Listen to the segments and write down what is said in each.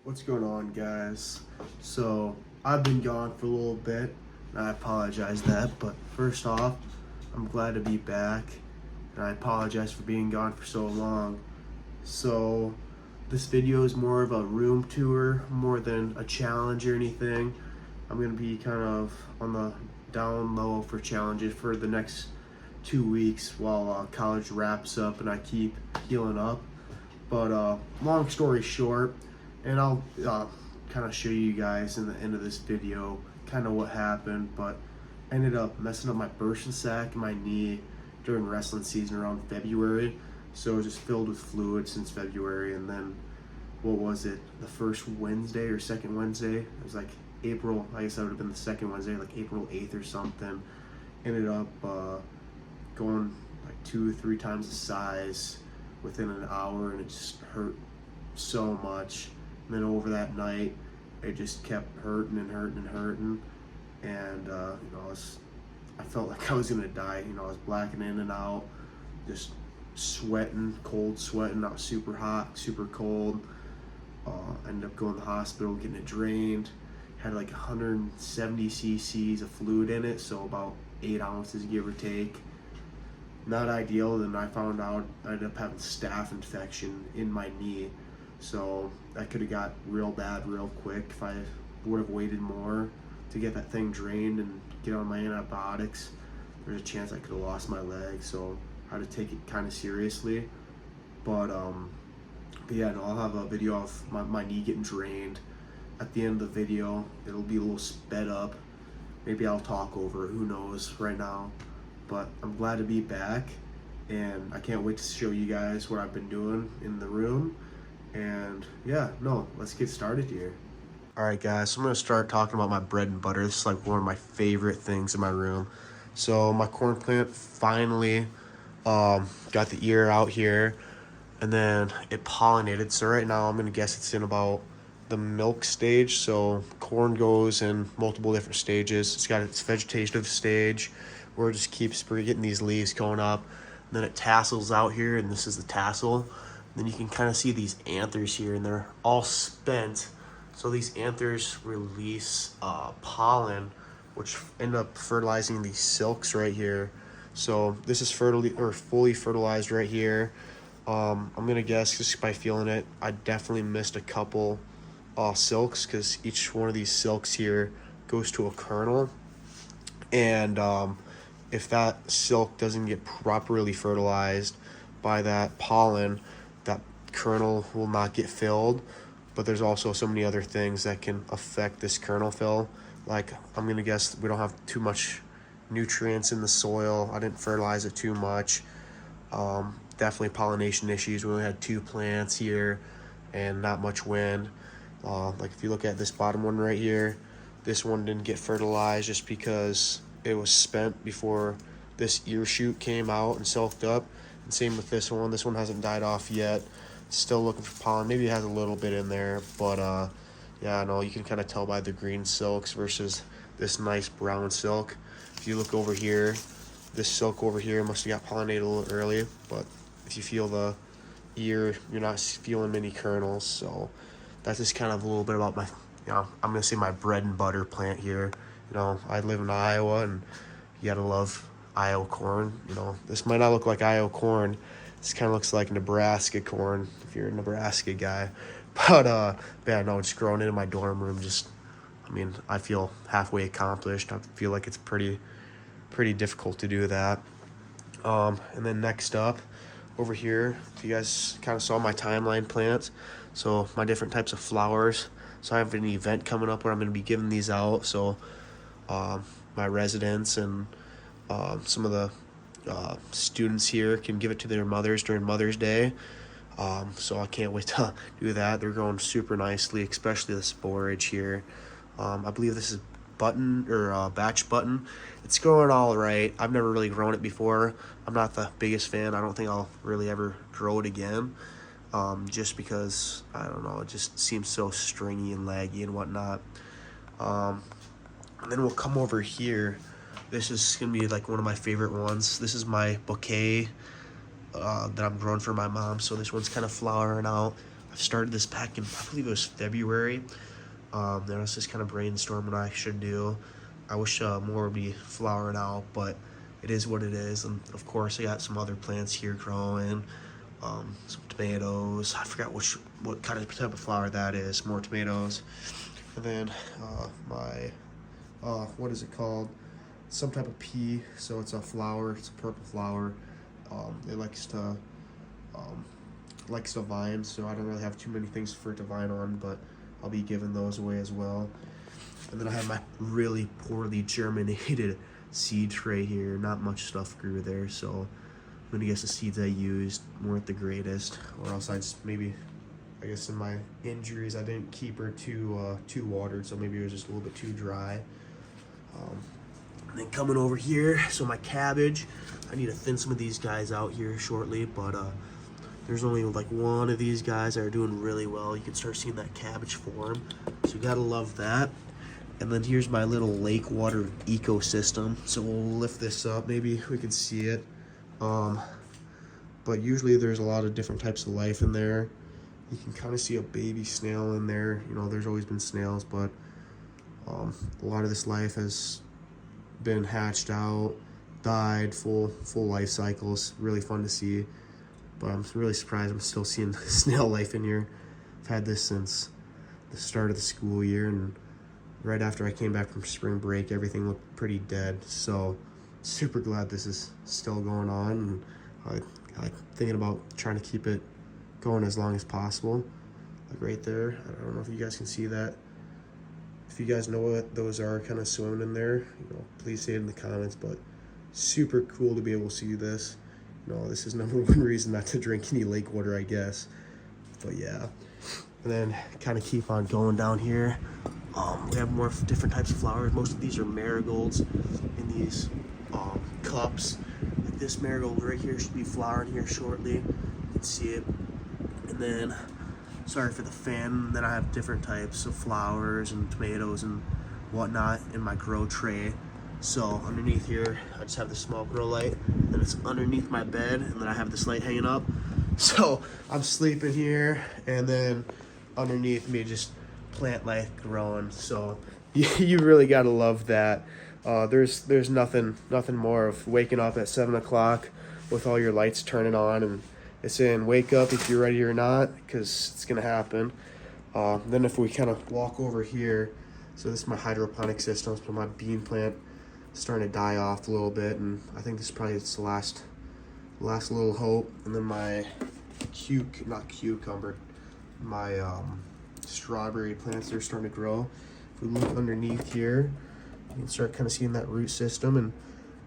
What's going on, guys? So I've been gone for a little bit, and I apologize that. But first off, I'm glad to be back, and I apologize for being gone for so long. So this video is more of a room tour, more than a challenge or anything. I'm gonna be kind of on the down low for challenges for the next 2 weeks while college wraps up and I keep healing up. But long story short, and I'll kind of show you guys in the end of this video kind of what happened, but ended up messing up my bursa sac and my knee during wrestling season around February. So it was just filled with fluid since February, and then what was it, the first Wednesday or second Wednesday? It was like April, I guess that would have been the second Wednesday, like April 8th or something. Ended up going like 2 or 3 times the size within an hour, and it just hurt so much. And then over that night, it just kept hurting and hurting and hurting, and I felt like I was gonna die. I was blacking in and out, just sweating, cold sweating, not super hot, super cold. Ended up going to the hospital, getting it drained. Had like 170 cc's of fluid in it, so about 8 ounces, give or take. Not ideal. Then I found out I ended up having staph infection in my knee, so that could have got real bad real quick if I would have waited more to get that thing drained and get on my antibiotics. There's a chance I could have lost my leg, so I had to take it kind of seriously. But yeah, no, I'll have a video of my knee getting drained. At the end of the video, it'll be a little sped up. Maybe I'll talk over it, who knows right now. But I'm glad to be back, and I can't wait to show you guys what I've been doing in the room. And yeah, no, let's get started here. All right, guys, so I'm gonna start talking about my bread and butter. This is like one of my favorite things in my room. So my corn plant finally got the ear out here, and then it pollinated. So right now I'm gonna guess it's in about the milk stage. So corn goes in multiple different stages. It's got its vegetative stage where it just keeps getting these leaves going up. And then it tassels out here, and this is the tassel. And then you can kind of see these anthers here, and they're all spent. So these anthers release pollen, which end up fertilizing these silks right here. So this is fully fertilized right here. I'm gonna guess just by feeling it, I definitely missed a couple silks, because each one of these silks here goes to a kernel, and if that silk doesn't get properly fertilized by that pollen, that kernel will not get filled. But there's also so many other things that can affect this kernel fill. Like, I'm gonna guess we don't have too much nutrients in the soil. I didn't fertilize it too much. Definitely pollination issues. We only had 2 plants here and not much wind. Like if you look at this bottom one right here, this one didn't get fertilized just because it was spent before this ear shoot came out and silked up. And same with this one. This one hasn't died off yet. Still looking for pollen. Maybe it has a little bit in there, but yeah, no, you can kind of tell by the green silks versus this nice brown silk. If you look over here, this silk over here must have got pollinated a little early, but if you feel the ear, you're not feeling many kernels. So that's just kind of a little bit about my, I'm gonna say my bread and butter plant here. I live in Iowa, and you gotta love Iowa corn. This might not look like Iowa corn. This kind of looks like Nebraska corn, if you're a Nebraska guy. But yeah, no, just growing in my dorm room, I feel halfway accomplished. I feel like it's pretty difficult to do that. And then next up, over here, if you guys kind of saw my timeline plants, so my different types of flowers. So I have an event coming up where I'm going to be giving these out. So my residents and some of the students here can give it to their mothers during Mother's Day. So I can't wait to do that. They're growing super nicely, especially the sporage here. I believe this is batch button. It's growing all right. I've never really grown it before. I'm not the biggest fan. I don't think I'll really ever grow it again. Just because, I don't know, it just seems so stringy and laggy and whatnot. And then we'll come over here. This is gonna be like one of my favorite ones. This is my bouquet that I'm growing for my mom. So this one's kind of flowering out. I started this back in, I believe it was February. Then I was just kind of brainstorming what I should do. I wish more would be flowering out, but it is what it is. And of course, I got some other plants here growing. Some tomatoes. I forgot what kind of type of flower that is. More tomatoes. And then my what is it called? Some type of pea. So it's a flower. It's a purple flower. It likes to vine, so I don't really have too many things for it to vine on, but I'll be giving those away as well. And then I have my really poorly germinated seed tray here. Not much stuff grew there, so I'm gonna guess the seeds I used weren't the greatest, or else I just maybe, I guess in my injuries I didn't keep her too watered, so maybe it was just a little bit too dry. And then coming over here, so my cabbage, I need to thin some of these guys out here shortly, but there's only like one of these guys that are doing really well. You can start seeing that cabbage form, so you gotta love that. And then here's my little lake water ecosystem. So we'll lift this up, maybe we can see it. But usually there's a lot of different types of life in there. You can kind of see a baby snail in there. You know, there's always been snails, but a lot of this life has been hatched out, died, full life cycles. Really fun to see. But I'm really surprised I'm still seeing snail life in here. I've had this since the start of the school year, and right after I came back from spring break, everything looked pretty dead. So super glad this is still going on, and I'm thinking about trying to keep it going as long as possible. Like right there, I don't know if you guys can see that. If you guys know what those are kind of swimming in there, you know, please say it in the comments. But super cool to be able to see this. You know, this is number one reason not to drink any lake water, I guess. But yeah, and then kind of keep on going down here. We have more different types of flowers. Most of these are marigolds in these cups. Like this marigold right here should be flowering here shortly. You can see it. And then, sorry for the fan, then I have different types of flowers and tomatoes and whatnot in my grow tray. So underneath here, I just have the small grow light, and it's underneath my bed, and then I have this light hanging up. So I'm sleeping here, and then underneath me just plant life growing. So you really gotta love that. There's nothing more of waking up at 7 o'clock with all your lights turning on, and it's saying wake up if you're ready or not, because it's gonna happen. Then if we kind of walk over here, so this is my hydroponic system, so my bean plant starting to die off a little bit, and I think this is probably its last little hope. And then my my strawberry plants are starting to grow. If we look underneath here, you can start kind of seeing that root system, and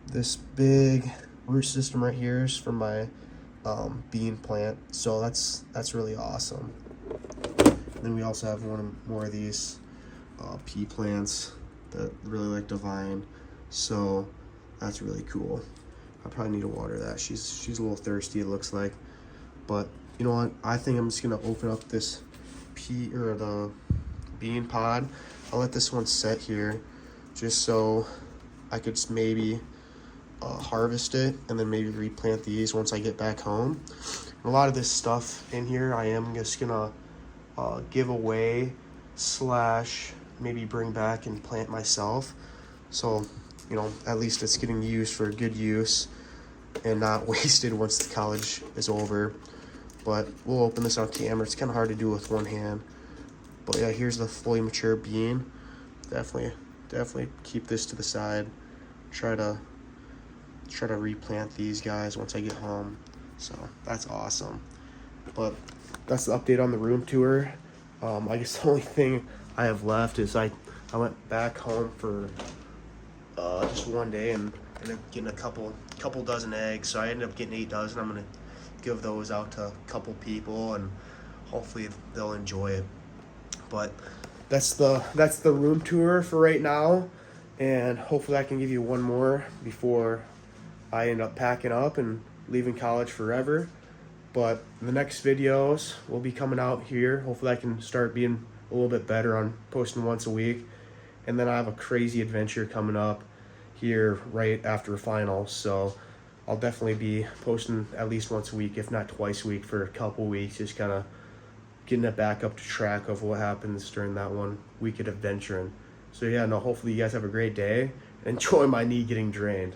this big root system right here is from my bean plant, so that's really awesome. And then we also have more of these pea plants that really like to vine, so that's really cool. I probably need to water that. She's a little thirsty, it looks like. But you know what? I think I'm just gonna open up this the bean pod. I'll let this one set here, just so I could just maybe harvest it and then maybe replant these once I get back home. And a lot of this stuff in here I am just gonna give away / maybe bring back and plant myself. So, you know, at least it's getting used for good use and not wasted once the college is over. But we'll open this on camera. It's kind of hard to do with one hand. But yeah, here's the fully mature bean. Definitely keep this to the side. Try to replant these guys once I get home. So that's awesome. But that's the update on the room tour. I guess the only thing I have left is I went back home for just one day and ended up getting a couple dozen eggs. So I ended up getting 8 dozen. I'm gonna give those out to a couple people, and hopefully they'll enjoy it. But that's the room tour for right now, and hopefully I can give you one more before I end up packing up and leaving college forever. But the next videos will be coming out here. Hopefully I can start being a little bit better on posting once a week. And then I have a crazy adventure coming up here right after finals, so I'll definitely be posting at least once a week, if not twice a week, for a couple weeks, just kind of getting it back up to track of what happens during that 1 week of adventuring. So yeah, no, hopefully you guys have a great day. Enjoy my knee getting drained.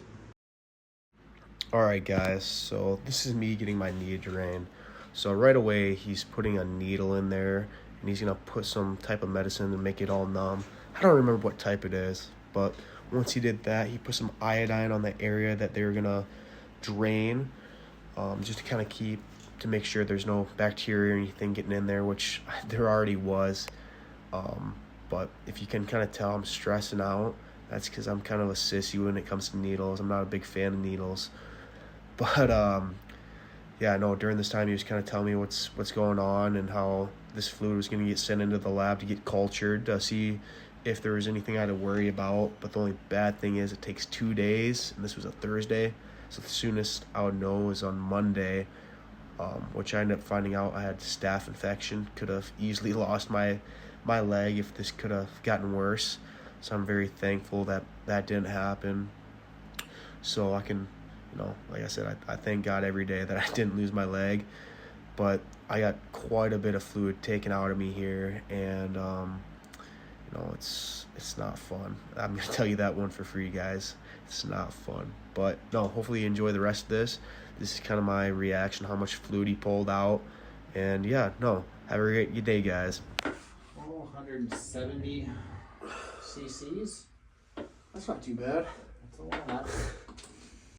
Alright guys, so this is me getting my knee drained. So right away he's putting a needle in there and he's gonna put some type of medicine to make it all numb. I don't remember what type it is, but once he did that, he put some iodine on the area that they were gonna drain, just to kind of to make sure there's no bacteria or anything getting in there, which there already was. But if you can kind of tell I'm stressing out, that's because I'm kind of a sissy when it comes to needles. I'm not a big fan of needles. But yeah, no, during this time he was kind of telling me what's going on and how this fluid was going to get sent into the lab to get cultured to see if there was anything I had to worry about. But the only bad thing is it takes 2 days, and this was a Thursday, so the soonest I would know is on Monday, which I ended up finding out I had staph infection. Could have easily lost my leg if this could have gotten worse. So I'm very thankful that didn't happen. So I can, like I said, I thank God every day that I didn't lose my leg. But I got quite a bit of fluid taken out of me here, and it's not fun. I'm gonna tell you that one for free, guys. It's not fun. But no, hopefully you enjoy the rest of this. This is kind of my reaction, how much fluid he pulled out. And yeah, no, have a great day, guys. 170 cc's. That's not too bad. That's a lot.